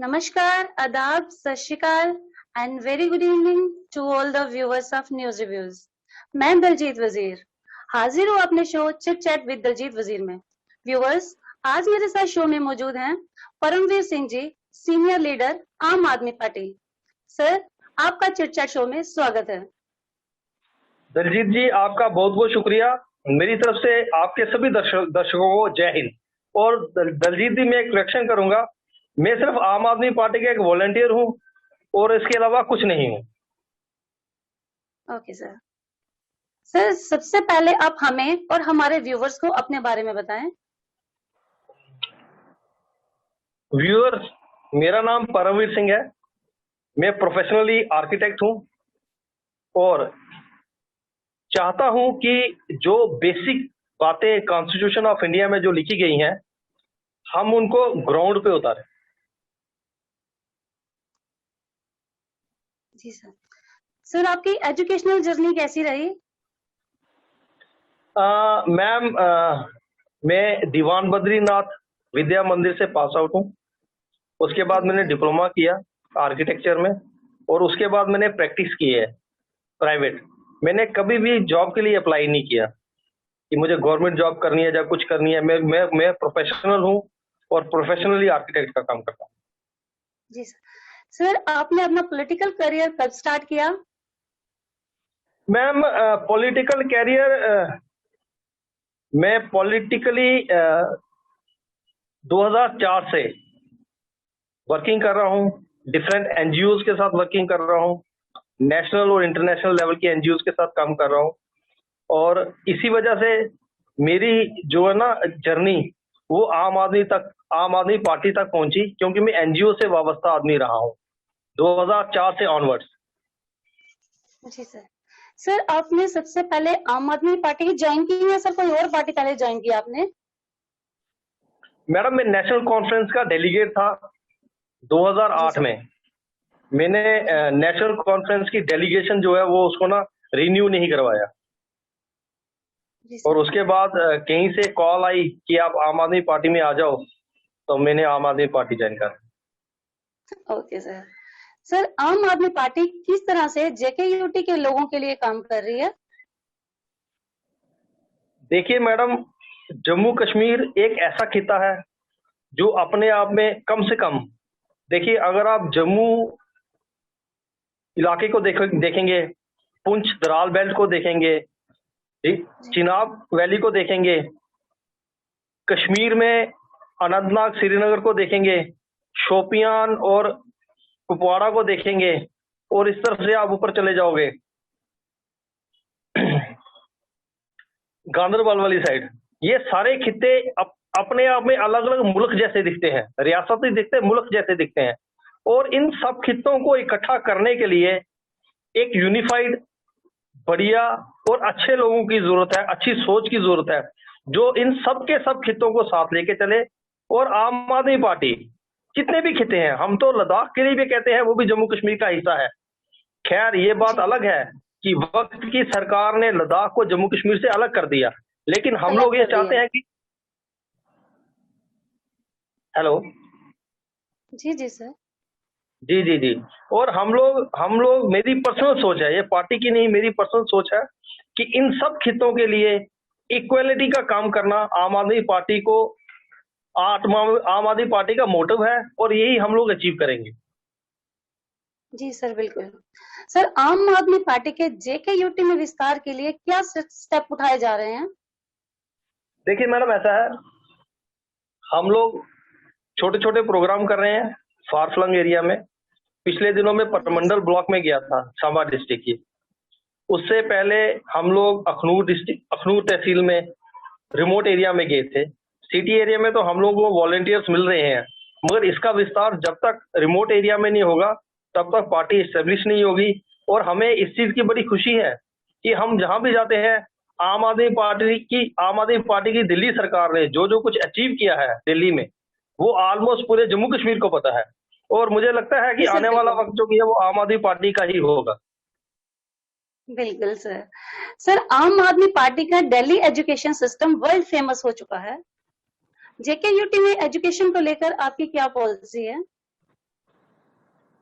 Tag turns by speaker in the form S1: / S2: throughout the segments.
S1: नमस्कार, आदाब, सत श्री अकाल and very good evening to all the viewers of news reviews. मैं दलजीत वजीर हाजिर हूँ अपने show chit chat with Daljeet Wazir में। व्यूअर्स, आज मेरे साथ शो में मौजूद हैं परमवीर सिंह जी, सीनियर लीडर आम आदमी पार्टी। सर, आपका चिट चैट शो में स्वागत है।
S2: दलजीत जी, आपका बहुत बहुत शुक्रिया। मेरी तरफ से आपके सभी दर्शकों को जय हिंद। और दलजीत जी, मैं एक करेक्शन करूंगा, मैं सिर्फ आम आदमी पार्टी का एक वॉलंटियर हूं और इसके अलावा कुछ नहीं हूं।
S1: Okay sir. सर, सबसे पहले आप हमें और हमारे व्यूवर्स को अपने बारे में बताएं।
S2: व्यूअर्स, मेरा नाम परमवीर सिंह है। मैं प्रोफेशनली आर्किटेक्ट हूं और चाहता हूं कि जो बेसिक बातें कॉन्स्टिट्यूशन ऑफ इंडिया में जो लिखी गई हैं, हम उनको ग्राउंड पे उतारें।
S1: जी सर। सर, आपकी एजुकेशनल जर्नी कैसी रही?
S2: मैम, मैं दीवान बद्रीनाथ विद्या मंदिर से पास आउट हूँ। उसके बाद मैंने डिप्लोमा किया आर्किटेक्चर में और उसके बाद मैंने प्रैक्टिस की है प्राइवेट। मैंने कभी भी जॉब के लिए अप्लाई नहीं किया कि मुझे गवर्नमेंट जॉब करनी है या कुछ करनी है। मैं प्रोफेशनल हूँ और प्रोफेशनली आर्किटेक्ट का काम करता हूँ।
S1: जी सर। सर, आपने अपना पॉलिटिकल करियर कब स्टार्ट किया?
S2: मैम, पॉलिटिकल कैरियर मैं पॉलिटिकली 2004 से वर्किंग कर रहा हूँ। डिफरेंट एनजीओज के साथ वर्किंग कर रहा हूँ, नेशनल और इंटरनेशनल लेवल की एनजीओज के साथ काम कर रहा हूँ। और इसी वजह से मेरी जो है ना जर्नी, वो आम आदमी पार्टी तक पहुंची, क्योंकि मैं एनजीओ से वाबस्ता आदमी रहा हूँ 2004 से ऑनवर्ड्स।
S1: जी सर। सर, आपने सबसे पहले आम आदमी पार्टी ज्वाइन की या सर कोई और पार्टी पहले ज्वाइन की आपने?
S2: मैडम, मैं नेशनल कॉन्फ्रेंस का डेलीगेट था 2008 में। मैंने नेशनल कॉन्फ्रेंस की डेलीगेशन जो है वो उसको ना रिन्यू नहीं करवाया। और उसके बाद कहीं से कॉल आई कि आप आम आदमी पार्टी में आ जाओ, तो मैंने आम आदमी पार्टी ज्वाइन कर।
S1: Okay sir. सर, आम आदमी पार्टी किस तरह से जेकेयूटी के लोगों के लिए काम कर रही है?
S2: देखिए मैडम, जम्मू कश्मीर एक ऐसा खिता है जो अपने आप में कम से कम, देखिए अगर आप जम्मू इलाके को देखेंगे, पुंछ दराल बेल्ट को देखेंगे, चिनाब वैली को देखेंगे, कश्मीर में अनंतनाग श्रीनगर को देखेंगे, शोपियान और कुपवाड़ा को देखेंगे, और इस तरफ से आप ऊपर चले जाओगे गांदरबल वाली साइड, ये सारे खित्ते अपने आप में अलग अलग मुल्क जैसे दिखते हैं, रियासत ही दिखते हैं, मुल्क जैसे दिखते हैं। और इन सब खित्तों को इकट्ठा करने के लिए एक यूनिफाइड, बढ़िया और अच्छे लोगों की जरूरत है, अच्छी सोच की जरूरत है, जो इन सब के सब खित्तों को साथ लेके चले। और आम आदमी पार्टी जितने भी खित्ते हैं, हम तो लद्दाख के लिए भी कहते हैं, वो भी जम्मू कश्मीर का हिस्सा है। खैर, ये बात अलग है कि वक्त की सरकार ने लद्दाख को जम्मू कश्मीर से अलग कर दिया, लेकिन हम लोग ये चाहते हैं कि हेलो
S1: जी सर।
S2: जी। और हम लोग मेरी पर्सनल सोच है, ये पार्टी की नहीं, मेरी पर्सनल सोच है कि इन सब खित्तों के लिए इक्वलिटी का काम करना आम आदमी पार्टी को, आम आदमी पार्टी का मोटिव है, और यही हम लोग अचीव करेंगे।
S1: जी सर, बिल्कुल। सर, आम आदमी पार्टी के जेकेयूटी में विस्तार के लिए क्या स्टेप उठाए जा रहे हैं?
S2: देखिए मैडम, ऐसा है, हम लोग छोटे छोटे प्रोग्राम कर रहे हैं फार फ्लंग एरिया में। पिछले दिनों में पटमंडल ब्लॉक में गया था, सांबा डिस्ट्रिक्ट की। उससे पहले हम लोग अखनूर तहसील में रिमोट एरिया में गए थे। सिटी एरिया में तो हम लोगों को वॉलंटियर्स मिल रहे हैं, मगर इसका विस्तार जब तक रिमोट एरिया में नहीं होगा तब तक पार्टी एस्टेब्लिश नहीं होगी। और हमें इस चीज की बड़ी खुशी है कि हम जहां भी जाते हैं, आम आदमी पार्टी की दिल्ली सरकार ने जो जो कुछ अचीव किया है दिल्ली में, वो ऑलमोस्ट पूरे जम्मू कश्मीर को पता है। और मुझे लगता है कि आने वाला वक्त जो भी है वो आम आदमी पार्टी का ही होगा।
S1: बिल्कुल सर। सर, आम आदमी पार्टी का Delhi education system world famous हो चुका है। जेकेयूटी में एजुकेशन को लेकर आपकी क्या पॉलिसी है?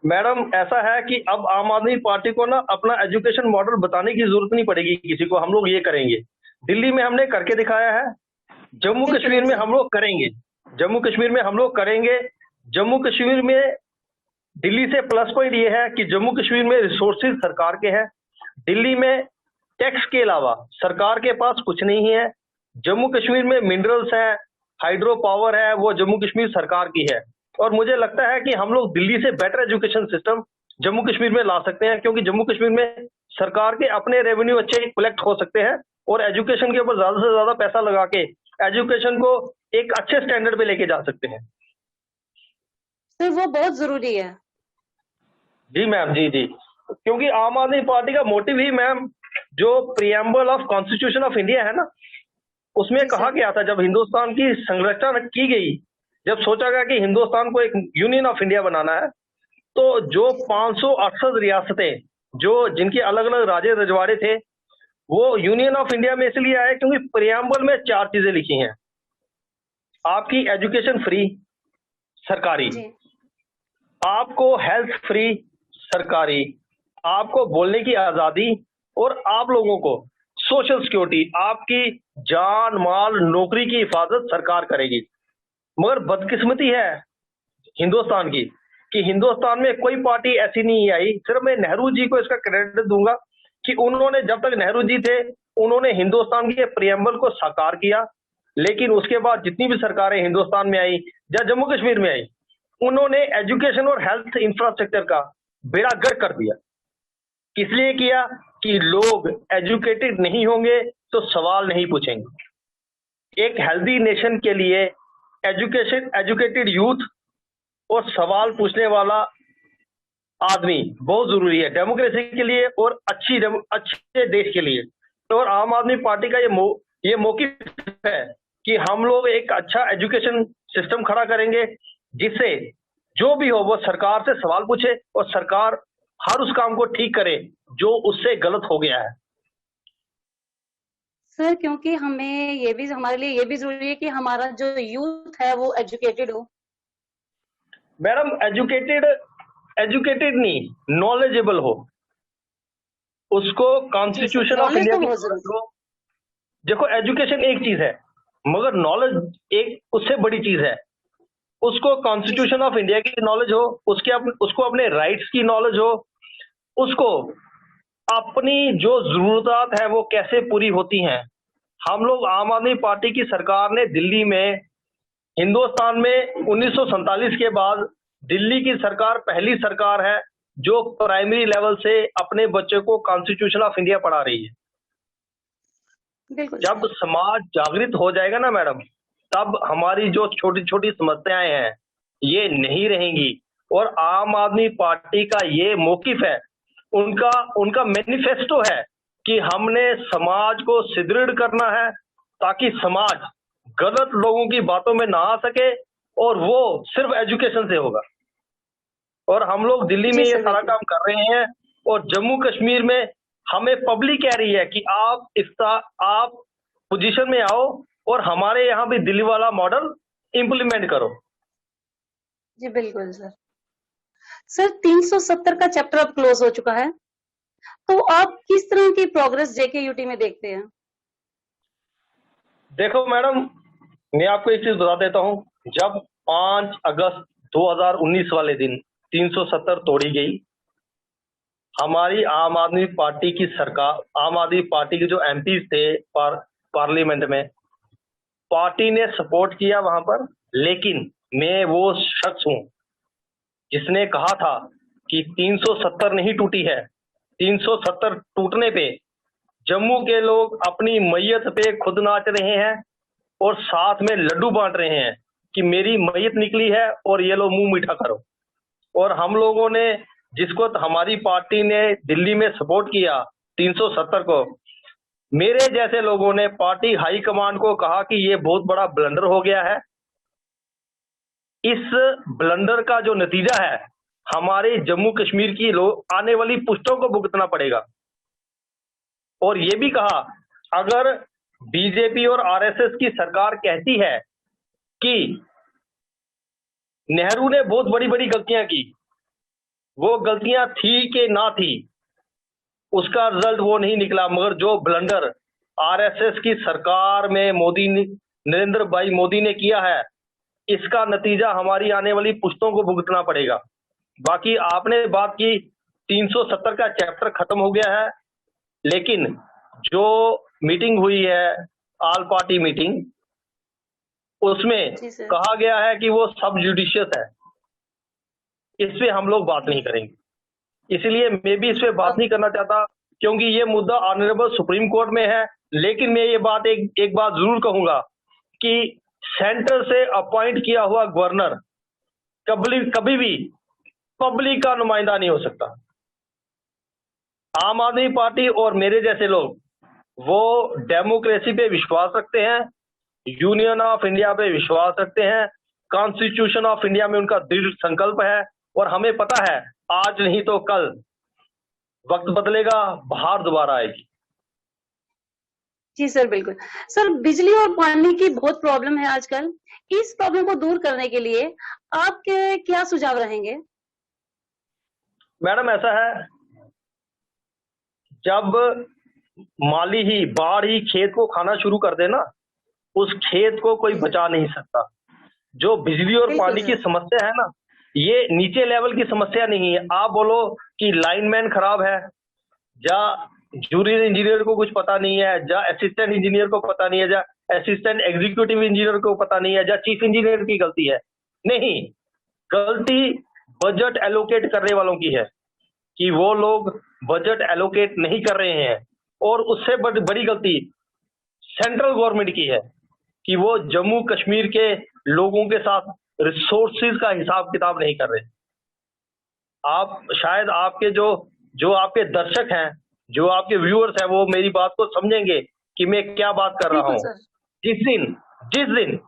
S2: मैडम ऐसा है कि अब आम आदमी पार्टी को ना अपना एजुकेशन मॉडल बताने की जरूरत नहीं पड़ेगी किसी को, हम लोग ये करेंगे। दिल्ली में हमने करके दिखाया है, जम्मू
S1: बिल्कुल
S2: कश्मीर में
S1: सर।
S2: हम लोग करेंगे, जम्मू कश्मीर में हम लोग करेंगे। जम्मू कश्मीर में दिल्ली से प्लस पॉइंट ये है कि जम्मू कश्मीर में रिसोर्सेज सरकार के हैं। दिल्ली में टैक्स के अलावा सरकार के पास कुछ नहीं है। जम्मू कश्मीर में मिनरल्स है, हाइड्रो पावर है, वो जम्मू कश्मीर सरकार की है। और मुझे लगता है कि हम लोग दिल्ली से better education system Jammu Kashmir में ला सकते हैं, क्योंकि जम्मू कश्मीर में सरकार के अपने रेवेन्यू अच्छे कलेक्ट हो सकते हैं और एजुकेशन के ऊपर ज्यादा से ज्यादा पैसा लगा के एजुकेशन को एक अच्छे स्टैंडर्ड पे लेके जा सकते हैं।
S1: सर वो बहुत जरूरी है।
S2: जी मैम, जी जी, क्योंकि आम आदमी पार्टी का मोटिव ही मैम, जो preamble of constitution of India है ना, उसमें
S1: जी
S2: कहा
S1: सर।
S2: गया था, जब हिंदुस्तान की संरचना की गई, जब सोचा गया कि हिंदुस्तान को एक यूनियन ऑफ इंडिया बनाना है, तो जो 568 रियासतें, जो जिनके अलग अलग राजे रजवाड़े थे, वो यूनियन ऑफ इंडिया में इसलिए आए क्योंकि प्रियम्बल में 4 चीजें लिखी हैं। आपकी एजुकेशन फ्री सरकारी,
S1: जी
S2: आपको हेल्थ फ्री सरकारी, आपको बोलने की आजादी, और आप लोगों को सोशल सिक्योरिटी, आपकी जान माल नौकरी की हिफाजत सरकार करेगी। मगर बदकिस्मती है हिंदुस्तान की कि हिंदुस्तान में कोई पार्टी ऐसी नहीं आई। सिर्फ मैं नेहरू जी को इसका क्रेडिट दूंगा कि उन्होंने, जब तक नेहरू जी थे, उन्होंने हिंदुस्तान के प्रियम्बल को साकार किया। लेकिन उसके बाद जितनी भी सरकारें हिंदुस्तान में आई या जम्मू कश्मीर में आई, उन्होंने एजुकेशन और हेल्थ इंफ्रास्ट्रक्चर का बेड़ा गर्क कर दिया। किस लिए किया? कि लोग एजुकेटेड नहीं होंगे तो सवाल नहीं पूछेंगे। एक हेल्दी नेशन के लिए एजुकेटेड यूथ और सवाल पूछने वाला आदमी बहुत जरूरी है डेमोक्रेसी के लिए और अच्छे देश के लिए। और आम आदमी पार्टी का ये मौकिफ है कि हम लोग एक अच्छा एजुकेशन सिस्टम खड़ा करेंगे, जिससे जो भी हो वो सरकार से सवाल पूछे और सरकार हर उस काम को ठीक करे जो उससे गलत हो गया है।
S1: सर क्योंकि हमें ये भी, हमारे लिए ये भी जरूरी है कि हमारा जो यूथ है वो एजुकेटेड हो।
S2: मैडम एजुकेटेड नहीं, नॉलेजेबल हो, उसको
S1: जी sir,
S2: constitution of
S1: knowledge
S2: India
S1: तो
S2: की
S1: बहुत
S2: नॉलेज
S1: जरूरी
S2: हो। देखो एजुकेशन एक चीज है, मगर नॉलेज एक उससे बड़ी चीज है। उसको
S1: है। जी सर।
S2: कॉन्स्टिट्यूशन ऑफ इंडिया की नॉलेज हो, उसको अपने राइट्स की नॉलेज हो, उसको अपनी जो जरूरत है वो कैसे पूरी होती हैं। हम लोग आम आदमी पार्टी की सरकार ने दिल्ली में, हिंदुस्तान में 1947 के बाद दिल्ली की सरकार पहली सरकार है जो प्राइमरी लेवल से अपने बच्चे को कॉन्स्टिट्यूशन ऑफ इंडिया पढ़ा रही है।
S1: बिल्कुल
S2: जब
S1: सर।
S2: समाज जागृत हो जाएगा ना मैडम, तब हमारी जो छोटी छोटी समस्याएं हैं ये नहीं रहेंगी। और आम आदमी पार्टी का ये मौकिफ है, उनका उनका मैनिफेस्टो है कि हमने समाज को सुदृढ़ करना है, ताकि समाज गलत लोगों की बातों में ना आ सके, और वो सिर्फ एजुकेशन से होगा। और हम लोग दिल्ली में
S1: जी
S2: ये
S1: सर
S2: सारा
S1: बिल्कुल।
S2: काम कर रहे हैं, और जम्मू कश्मीर में हमें पब्लिक कह रही है कि आप पोजीशन में आओ और हमारे यहाँ भी दिल्ली वाला मॉडल इंप्लीमेंट करो।
S1: जी बिल्कुल सर। सर 370 का चैप्टर अब क्लोज हो चुका है, तो आप किस तरह की प्रोग्रेस जेके यूटी में देखते हैं?
S2: देखो मैडम, मैं आपको एक चीज बता देता हूँ। जब 5 अगस्त 2019 वाले दिन 370 तोड़ी गई, हमारी आम आदमी पार्टी की सरकार, आम आदमी पार्टी के जो एमपी थे पार्लियामेंट में, पार्टी ने सपोर्ट किया वहां पर। लेकिन मैं वो शख्स हूं जिसने कहा था कि 370 नहीं टूटी है। 370 टूटने पे जम्मू के लोग अपनी मैयत पे खुद नाच रहे हैं और साथ में लड्डू बांट रहे हैं कि मेरी मैयत निकली है और ये लो मुंह मीठा करो। और हम लोगों ने, जिसको हमारी पार्टी ने दिल्ली में सपोर्ट किया 370 को, मेरे जैसे लोगों ने पार्टी हाई कमांड को कहा कि ये बहुत बड़ा ब्लंडर हो गया है। इस ब्लंडर का जो नतीजा है, हमारे जम्मू कश्मीर की लोग आने वाली पुश्तों को भुगतना पड़ेगा। और ये भी कहा, अगर बीजेपी और आरएसएस की सरकार कहती है कि नेहरू ने बहुत बड़ी बड़ी गलतियां की, वो गलतियां थी कि ना थी, उसका रिजल्ट वो नहीं निकला, मगर जो ब्लंडर आरएसएस की सरकार में नरेंद्र भाई मोदी ने किया है, इसका नतीजा हमारी आने वाली पुश्तों को भुगतना पड़ेगा। बाकी आपने बात की 370 का चैप्टर खत्म हो गया है, लेकिन जो मीटिंग हुई है ऑल पार्टी मीटिंग, उसमें
S1: जी सर।
S2: कहा गया है कि वो सब जुडिशियस है, इस पे हम लोग बात नहीं करेंगे। इसलिए मैं भी इस पे बात नहीं करना चाहता, क्योंकि ये मुद्दा ऑनरेबल सुप्रीम कोर्ट में है। लेकिन मैं ये बात एक बात जरूर कहूंगा कि सेंटर से अपॉइंट किया हुआ गवर्नर कभी भी पब्लिक का नुमाइंदा नहीं हो सकता। आम आदमी पार्टी और मेरे जैसे लोग वो डेमोक्रेसी पे विश्वास रखते हैं, यूनियन ऑफ इंडिया पे विश्वास रखते हैं, कॉन्स्टिट्यूशन ऑफ इंडिया में उनका दृढ़ संकल्प है, और हमें पता है आज नहीं तो कल वक्त बदलेगा, बाहर दोबारा आएगी।
S1: जी सर, बिल्कुल। सर, बिजली और पानी की बहुत प्रॉब्लम है आजकल। इस प्रॉब्लम को दूर करने के लिए आपके क्या सुझाव रहेंगे?
S2: मैडम ऐसा है, जब माली ही बाढ़ ही खेत को खाना शुरू कर दे ना, उस खेत को कोई बचा नहीं सकता। जो बिजली और
S1: बिल्कुल
S2: पानी की
S1: सर।
S2: समस्या है ना, ये नीचे लेवल की समस्या नहीं है। आप बोलो कि लाइनमैन खराब है, या जूनियर इंजीनियर को कुछ पता नहीं है, या असिस्टेंट इंजीनियर को पता नहीं है, या असिस्टेंट एग्जीक्यूटिव इंजीनियर को पता नहीं है, या चीफ इंजीनियर की गलती है। नहीं, गलती बजट एलोकेट करने वालों की है कि वो लोग बजट एलोकेट नहीं कर रहे हैं, और उससे बड़ी गलती सेंट्रल गवर्नमेंट की है कि वो जम्मू कश्मीर के लोगों के साथ रिसोर्सेज का हिसाब किताब नहीं कर रहे। आप शायद आपके जो आपके दर्शक हैं, जो आपके व्यूअर्स हैं, वो मेरी बात को समझेंगे कि मैं क्या बात कर रहा
S1: बिल्कुल
S2: हूं।
S1: सर।
S2: जिस दिन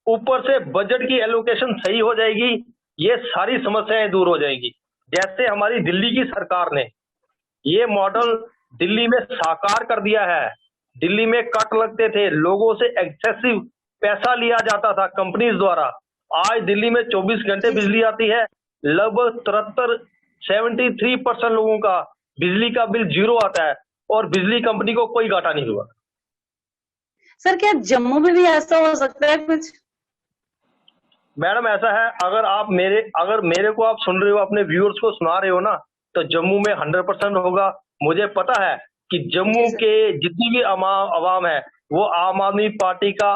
S2: ऊपर से बजट की एलोकेशन सही हो जाएगी, ये सारी समस्याएं दूर हो जाएंगी। जैसे हमारी दिल्ली की सरकार ने ये मॉडल दिल्ली में साकार कर दिया है। दिल्ली में कट लगते थे, लोगों से एक्सेसिव पैसा लिया जाता था कंपनीज द्वारा। आज दिल्ली में 24 घंटे
S1: जी
S2: बिजली आती है, लगभग 73% लोगों का बिजली का बिल जीरो आता है, और बिजली कंपनी को कोई घाटा नहीं हुआ।
S1: सर, क्या जम्मू में भी ऐसा हो सकता है कुछ?
S2: मैडम ऐसा है, अगर मेरे को आप सुन रहे हो, अपने व्यूअर्स को सुना रहे हो ना, तो जम्मू में 100% होगा। मुझे पता है कि जम्मू
S1: जी सर।
S2: के जितनी भी अवाम है, वो आम आदमी पार्टी का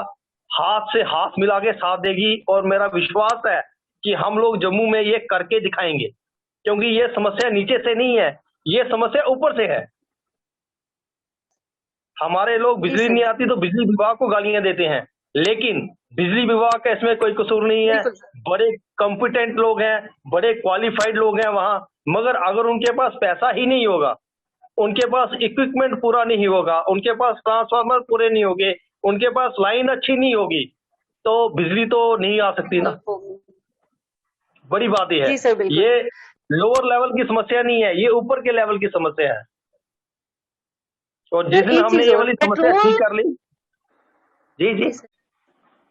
S2: हाथ से हाथ मिला के साथ देगी, और मेरा विश्वास है कि हम लोग जम्मू में ये करके दिखाएंगे, क्योंकि ये समस्या नीचे से नहीं है, ये समस्या ऊपर से है। हमारे लोग
S1: जी
S2: बिजली
S1: सर।
S2: नहीं आती तो बिजली विभाग को गालियां देते हैं, लेकिन बिजली विभाग का इसमें कोई कसूर नहीं है।
S1: बिल्कुल सर।
S2: बड़े कॉम्पिटेंट लोग हैं, बड़े क्वालिफाइड लोग हैं वहां, मगर अगर उनके पास पैसा ही नहीं होगा, उनके पास इक्विपमेंट पूरा नहीं होगा, उनके पास ट्रांसफार्मर पूरे नहीं होंगे, उनके पास लाइन अच्छी नहीं होगी, तो बिजली तो नहीं आ सकती ना। बड़ी बात यह है,
S1: जी सर, बिल्कुल।
S2: ये लोअर लेवल की समस्या नहीं है, ये ऊपर के लेवल की समस्या है। और जिस
S1: सर,
S2: दिन
S1: एक
S2: हमने
S1: चीज
S2: ये
S1: और,
S2: वाली समस्या ठीक
S1: पेट्रोल।
S2: कर ली। जी जी
S1: जी सर।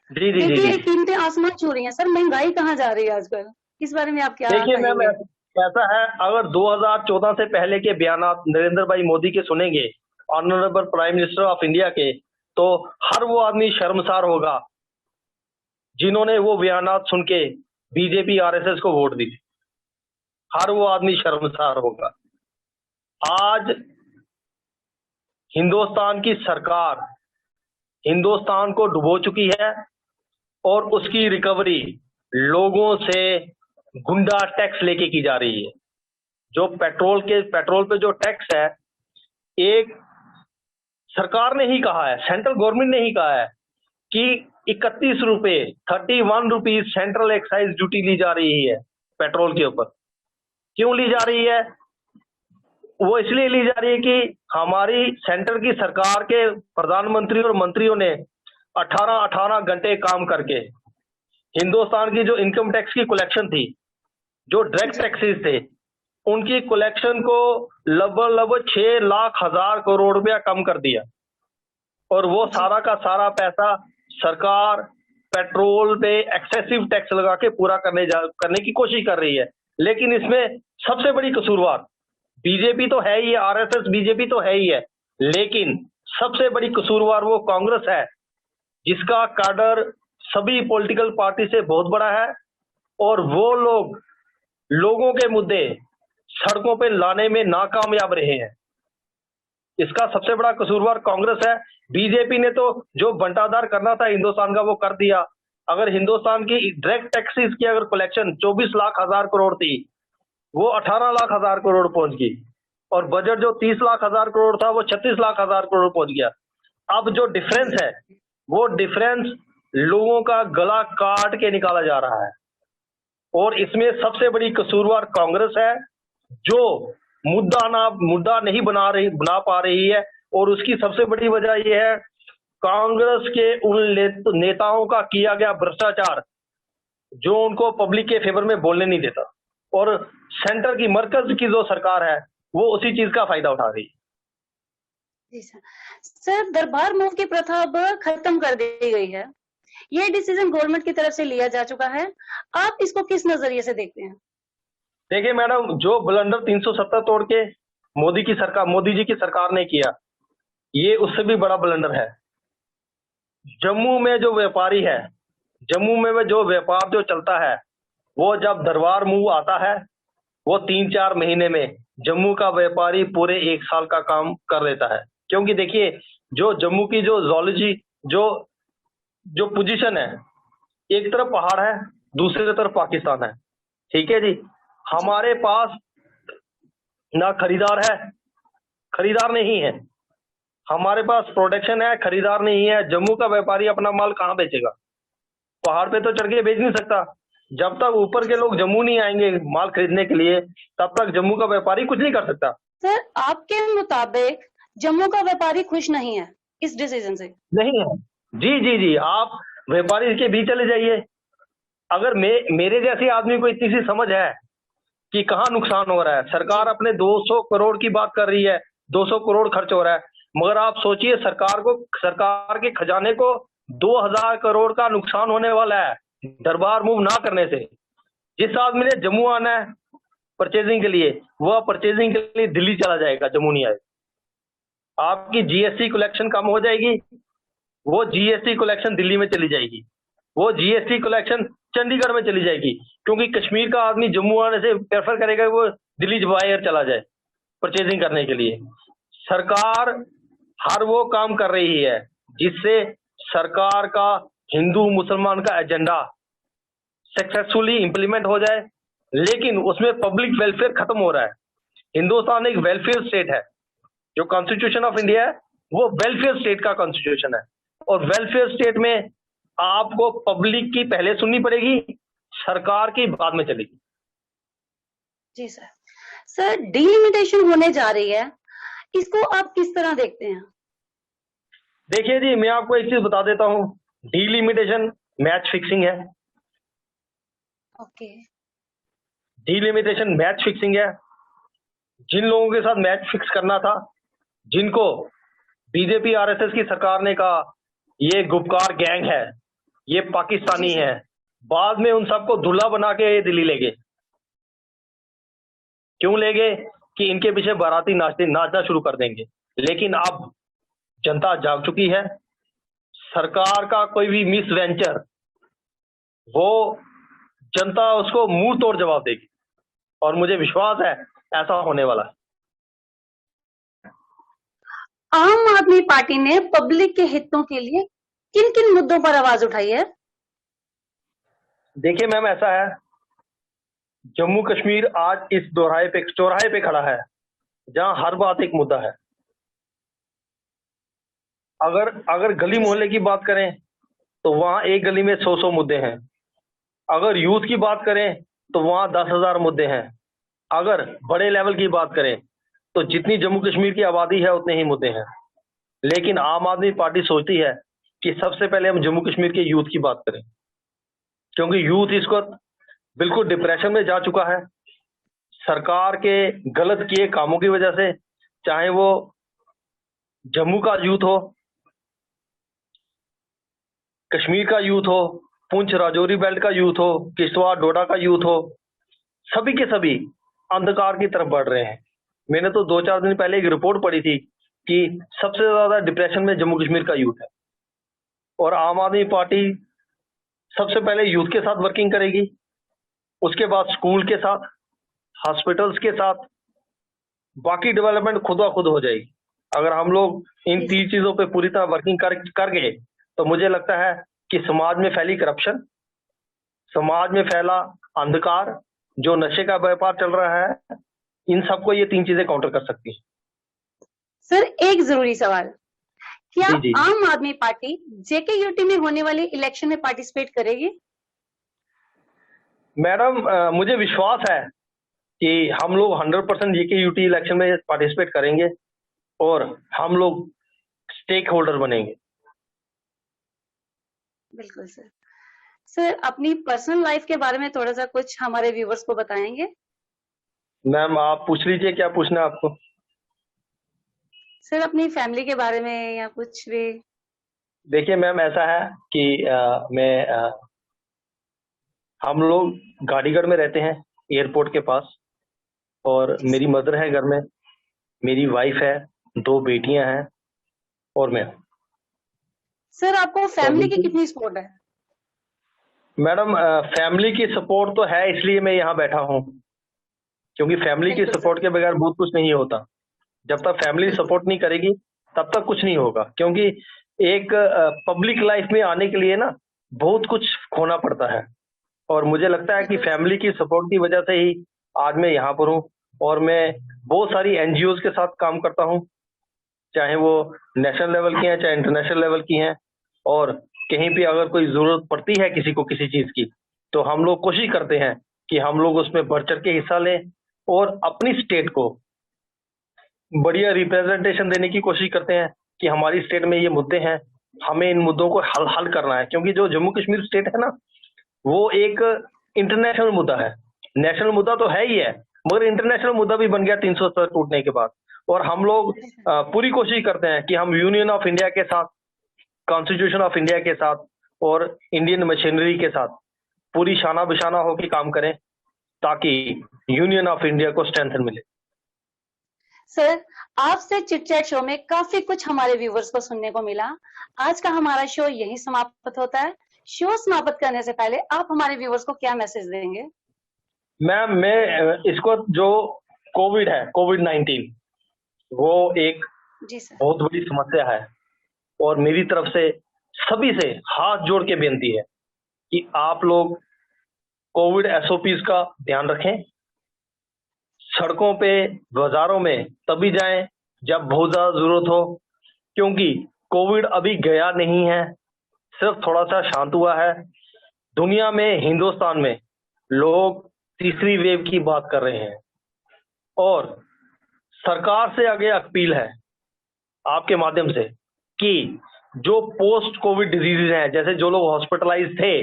S2: जी जी जी
S1: देखिए,
S2: जी
S1: कीमतें आसमान छू रही हैं सर। महंगाई कहाँ जा रही है आजकल? इस बारे में आप क्या
S2: देखिए मैम,
S1: कहेंगे?
S2: ऐसा है, अगर 2014 से पहले के बयानात नरेंद्र भाई मोदी के सुनेंगे, honourable prime minister of India के, तो हर वो आदमी शर्मसार होगा जिन्होंने वो बयानात सुन के बीजेपी आरएसएस को वोट दी। हर वो आदमी शर्मसार होगा। आज हिंदुस्तान की सरकार हिंदुस्तान को डुबो चुकी है, और उसकी रिकवरी लोगों से गुंडा टैक्स लेके की जा रही है। जो पेट्रोल पे जो टैक्स है, एक सरकार ने ही कहा है, सेंट्रल गवर्नमेंट ने ही कहा है कि 31 रुपए 31 रुपीज सेंट्रल एक्साइज ड्यूटी ली जा रही है पेट्रोल के ऊपर। क्यों ली जा रही है? वो इसलिए ली जा रही है कि हमारी सेंटर की सरकार के प्रधानमंत्री और मंत्रियों ने 18 घंटे काम करके हिंदुस्तान की जो इनकम टैक्स की कलेक्शन थी, जो डायरेक्ट टैक्सेस थे, उनकी कलेक्शन को लगभग 6 लाख हजार करोड़ रुपया कम कर दिया, और वो सारा का सारा पैसा सरकार पेट्रोल पे एक्सेसिव टैक्स लगा के पूरा करने की कोशिश कर रही है। लेकिन इसमें सबसे बड़ी कसूरवार बीजेपी तो है ही, आरएसएस बीजेपी तो है ही है, लेकिन सबसे बड़ी कसूरवार वो कांग्रेस है, जिसका काडर सभी पॉलिटिकल पार्टी से बहुत बड़ा है, और वो लोग लोगों के मुद्दे सड़कों पे लाने में नाकामयाब रहे हैं। इसका सबसे बड़ा कसूरवार कांग्रेस है। बीजेपी ने तो जो बंटाधार करना था हिंदुस्तान का वो कर दिया। अगर हिंदुस्तान की डायरेक्ट टैक्सेस की अगर कलेक्शन 24 लाख हजार करोड़ थी, वो 18 लाख हजार करोड़ पहुंच गई, और बजट जो 30 लाख हजार करोड़ था वो 36 लाख हजार करोड़ पहुंच गया। अब जो डिफरेंस है वो डिफरेंस लोगों का गला काट के निकाला जा रहा है, और इसमें सबसे बड़ी कसूरवार कांग्रेस है, जो मुद्दा नहीं बना पा रही है। और उसकी सबसे बड़ी वजह यह है कांग्रेस के उन नेताओं का किया गया भ्रष्टाचार, जो उनको पब्लिक के फेवर में बोलने नहीं देता, और सेंटर की मरकज की जो सरकार है वो उसी चीज का फायदा उठा रही है।
S1: जी सर। सर, दरबार मूव की प्रथा अब खत्म कर दी गई है। ये डिसीजन गवर्नमेंट की तरफ से लिया जा चुका है। आप इसको किस नजरिए से देखते हैं?
S2: देखिए मैडम, जो ब्लंडर 370 तोड़ के मोदी जी की सरकार ने किया, ये उससे भी बड़ा ब्लंडर है। जम्मू में जो व्यापारी है, जम्मू में जो व्यापार जो चलता है, वो जब दरबार मूव आता है, वो 3-4 महीने में जम्मू का व्यापारी पूरे 1 साल का काम कर लेता है। क्योंकि देखिए, जो जम्मू की जो जोलॉजी जो जो पोजीशन है, एक तरफ पहाड़ है, दूसरी तरफ पाकिस्तान है, ठीक है जी। हमारे पास ना खरीदार नहीं है, हमारे पास प्रोडक्शन है, खरीदार नहीं है। जम्मू का व्यापारी अपना माल कहाँ बेचेगा? पहाड़ पे तो चढ़ के बेच नहीं सकता। जब तक ऊपर के लोग जम्मू नहीं आएंगे माल खरीदने के लिए, तब तक जम्मू का व्यापारी कुछ नहीं कर सकता।
S1: सर, आपके मुताबिक जम्मू का व्यापारी खुश नहीं है इस डिसीजन से?
S2: नहीं है जी, जी, जी। आप व्यापारी के बीच चले जाइए, अगर मेरे जैसे आदमी को इतनी सी समझ है कि कहाँ नुकसान हो रहा है। सरकार अपने 200 करोड़ की बात कर रही है, 200 करोड़ खर्च हो रहा है, मगर आप सोचिए सरकार के खजाने को 2000 करोड़ का नुकसान होने वाला है दरबार मूव ना करने से। जिस आदमी ने जम्मू आना है परचेजिंग के लिए, वह परचेजिंग के लिए दिल्ली चला जाएगा, जम्मू नहीं आएगा। आपकी जीएसटी कलेक्शन कम हो जाएगी, वो जीएसटी कलेक्शन दिल्ली में चली जाएगी, वो जीएसटी कलेक्शन चंडीगढ़ में चली जाएगी, क्योंकि कश्मीर का आदमी जम्मू आने से प्रेफर करेगा वो दिल्ली वायर चला जाए परचेजिंग करने के लिए। सरकार हर वो काम कर रही है जिससे सरकार का हिंदू मुसलमान का एजेंडा सक्सेसफुली इंप्लीमेंट हो जाए, लेकिन उसमें पब्लिक वेलफेयर खत्म हो रहा है। हिंदुस्तान एक वेलफेयर स्टेट है, जो कॉन्स्टिट्यूशन ऑफ इंडिया है वो वेलफेयर स्टेट का कॉन्स्टिट्यूशन है, और वेलफेयर स्टेट में आपको पब्लिक की पहले सुननी पड़ेगी, सरकार की बाद में चलेगी।
S1: जी सर। सर, डिलिमिटेशन होने जा रही है, इसको आप किस तरह देखते हैं?
S2: देखिए जी, मैं आपको एक चीज बता देता हूँ, डिलिमिटेशन मैच फिक्सिंग है।
S1: ओके।
S2: डिलिमिटेशन मैच फिक्सिंग है। जिन लोगों के साथ मैच फिक्स करना था, जिनको बीजेपी आरएसएस की सरकार ने कहा ये गुपकार गैंग है, ये पाकिस्तानी है, बाद में उन सबको दूल्हा बना के दिल्ली ले गए। क्यों ले गए? कि इनके पीछे बाराती नाचना शुरू कर देंगे। लेकिन अब जनता जाग चुकी है, सरकार का कोई भी मिस वेंचर, वो जनता उसको मुंह तोड़ जवाब देगी, और मुझे विश्वास है ऐसा होने वाला है।
S1: आम आदमी पार्टी ने पब्लिक के हितों के लिए किन किन मुद्दों पर आवाज उठाई है?
S2: देखिए मैम, ऐसा है, जम्मू कश्मीर आज इस चौराहे पे खड़ा है जहां हर बात एक मुद्दा है। अगर गली मोहल्ले की बात करें तो वहां एक गली में 100 मुद्दे हैं। अगर यूथ की बात करें तो वहां 10,000 मुद्दे हैं। अगर बड़े लेवल की बात करें तो जितनी जम्मू कश्मीर की आबादी है उतने ही मुद्दे हैं। लेकिन आम आदमी पार्टी सोचती है कि सबसे पहले हम जम्मू कश्मीर के यूथ की बात करें, क्योंकि यूथ इस वक्त बिल्कुल डिप्रेशन में जा चुका है सरकार के गलत किए कामों की वजह से। चाहे वो जम्मू का यूथ हो, कश्मीर का यूथ हो, पुंछ राजौरी बेल्ट का यूथ हो, किश्तवाड़ डोडा का यूथ हो, सभी के सभी अंधकार की तरफ बढ़ रहे हैं। मैंने तो 2-4 दिन पहले एक रिपोर्ट पढ़ी थी कि सबसे ज्यादा डिप्रेशन में जम्मू कश्मीर का यूथ है, और आम आदमी पार्टी सबसे पहले यूथ के साथ वर्किंग करेगी, उसके बाद स्कूल के साथ, हॉस्पिटल्स के साथ, बाकी डेवलपमेंट खुद ब खुद हो जाएगी। अगर हम लोग इन 3 चीजों पे पूरी तरह वर्किंग कर गए तो मुझे लगता है कि समाज में फैली करप्शन, समाज में फैला अंधकार, जो नशे का व्यापार चल रहा है, इन सबको ये 3 चीजें काउंटर कर सकती हैं।
S1: सर, एक जरूरी सवाल, क्या
S2: जी जी
S1: आम आदमी पार्टी जेकेयूटी में होने वाले इलेक्शन में पार्टिसिपेट करेगी?
S2: मैडम, मुझे विश्वास है कि हम लोग 100% जेकेयूटी इलेक्शन में पार्टिसिपेट करेंगे और हम लोग स्टेक होल्डर बनेंगे।
S1: बिल्कुल सर। सर, अपनी पर्सनल लाइफ के बारे में थोड़ा सा कुछ हमारे व्यूवर्स को बताएंगे?
S2: मैम, आप पूछ लीजिए, क्या पूछना है आपको।
S1: सर, अपनी फैमिली के बारे में या कुछ भी?
S2: देखिए मैम, ऐसा है कि हम लोग गाड़ीगढ़ में रहते हैं, एयरपोर्ट के पास, और मेरी मदर है घर में, मेरी वाइफ है, 2 बेटियां हैं और मैं।
S1: सर, आपको फैमिली की
S2: बिल्कुल।
S1: कितनी सपोर्ट है?
S2: मैडम, फैमिली की सपोर्ट तो है, इसलिए मैं यहाँ बैठा हूँ, क्योंकि फैमिली की
S1: बिल्कुल सर।
S2: सपोर्ट के बगैर बहुत कुछ नहीं होता। जब तक फैमिली सपोर्ट नहीं करेगी तब तक कुछ नहीं होगा, क्योंकि एक पब्लिक लाइफ में आने के लिए ना बहुत कुछ खोना पड़ता है, और मुझे लगता है कि
S1: बिल्कुल।
S2: फैमिली की सपोर्ट की वजह से ही आज मैं यहाँ पर हूँ, और मैं बहुत सारी एनजीओज के साथ काम करता हूँ, चाहे वो नेशनल लेवल की हैं, चाहे इंटरनेशनल लेवल की हैं, और कहीं भी अगर कोई जरूरत पड़ती है किसी को किसी चीज की, तो हम लोग कोशिश करते हैं कि हम लोग उसमें बढ़ चढ़ के हिस्सा लें और अपनी स्टेट को बढ़िया रिप्रेजेंटेशन देने की कोशिश करते हैं कि हमारी स्टेट में ये मुद्दे हैं, हमें इन मुद्दों को हल करना है। क्योंकि जो जम्मू कश्मीर स्टेट है ना, वो एक इंटरनेशनल मुद्दा है। नेशनल मुद्दा तो है ही है, मगर इंटरनेशनल मुद्दा भी बन गया 370 टूटने के बाद। और हम लोग पूरी कोशिश करते हैं कि हम यूनियन ऑफ इंडिया के साथ, कॉन्स्टिट्यूशन ऑफ इंडिया के साथ और इंडियन मशीनरी के साथ पूरी शाना बिशाना होकर काम करें, ताकि यूनियन ऑफ इंडिया को स्ट्रेंथ मिले।
S1: सर, आपसे चिट चैट शो में काफी कुछ हमारे व्यूवर्स को सुनने को मिला। आज का हमारा शो यही समाप्त होता है। शो समाप्त करने से पहले आप हमारे व्यूवर्स को क्या मैसेज देंगे?
S2: मैम, मैं इसको, जो कोविड है, कोविड-19, वो एक
S1: जी सर।
S2: बहुत बड़ी समस्या है, और मेरी तरफ से सभी से हाथ जोड़ के बेनती है कि आप लोग कोविड एसओपीज का ध्यान रखें। सड़कों पे, बाजारों में तभी जाएं जब बहुत ज्यादा जरूरत हो, क्योंकि कोविड अभी गया नहीं है, सिर्फ थोड़ा सा शांत हुआ है। दुनिया में, हिंदुस्तान में लोग तीसरी वेव की बात कर रहे हैं, और सरकार से आगे अपील है आपके माध्यम से कि जो पोस्ट कोविड डिजीजेज हैं, जैसे जो लोग हॉस्पिटलाइज थे,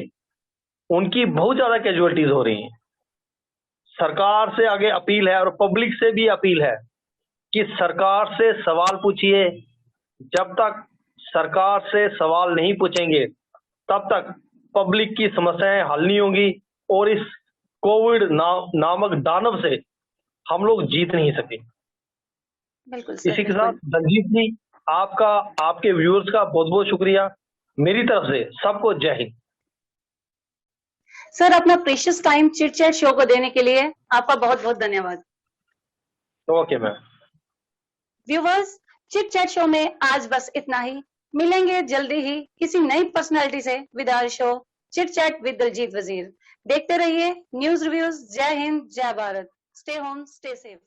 S2: उनकी बहुत ज्यादा कैजुअलिटीज हो रही हैं। सरकार से आगे अपील है और पब्लिक से भी अपील है कि सरकार से सवाल पूछिए। जब तक सरकार से सवाल नहीं पूछेंगे तब तक पब्लिक की समस्याएं हल नहीं होंगी, और इस कोविड नामक दानव से हम लोग जीत नहीं सके।
S1: बिल्कुल सर।
S2: इसी के साथ रंजीत जी, आपका, आपके व्यूअर्स का बहुत बहुत शुक्रिया। मेरी तरफ से सबको जय हिंद।
S1: सर, अपना precious time chit chat show को देने के लिए आपका बहुत बहुत धन्यवाद।
S2: Okay ma'am.
S1: Viewers, chit chat show में आज बस इतना ही। मिलेंगे जल्दी ही किसी नई पर्सनालिटी से with our show chit chat with Daljeet Wazir. देखते रहिए न्यूज रिव्यूज। जय हिंद, जय Bharat. Stay home, stay safe.